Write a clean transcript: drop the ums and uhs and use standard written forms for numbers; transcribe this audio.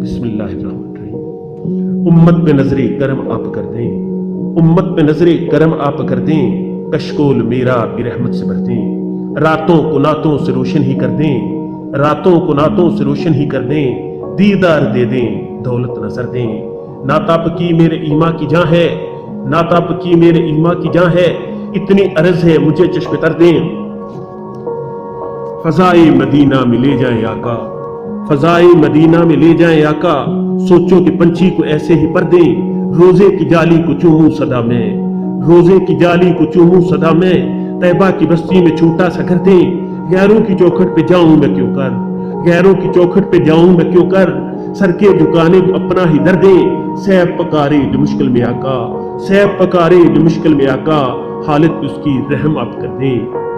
बिस्मिल्लाहिर्रहमानिर्रहीम। उम्मत पे नजरे करम आप कर दें, उम्मत पे नजरे करम आप कर दें, कशकोल मेरा भी रहमत से भर दें। रातों को नातों से रोशन ही कर दें, रातों को नातों से रोशन ही कर दें। दीदार दे दें, दौलत नजर दें। नाताप की मेरे ईमा की जान है, नाताप की मेरे ईमा की जान है, इतनी अर्ज है मुझे चश्मे तर दें। फजाए मदीना में ले जाएं आका, फजाए मदीना में ले जाएं आका, सोचो कि पंछी को ऐसे ही पर दें। रोजे की जाली को चूमूं सदा मैं, रोजे की जाली को चूमूं सदा मैं, तैबा की बस्ती में छोटा सा घर दें। गैरों की चौखट पे जाऊं मैं क्यों कर, गैरों की चौखट पे जाऊं मैं क्यों कर, सर के झुकाने को अपना ही दर दें। सैब पकारे जो मुश्किल में आका, सैब पकारे जो मुश्किल में आका, हालत उसकी रहम आप कर दें।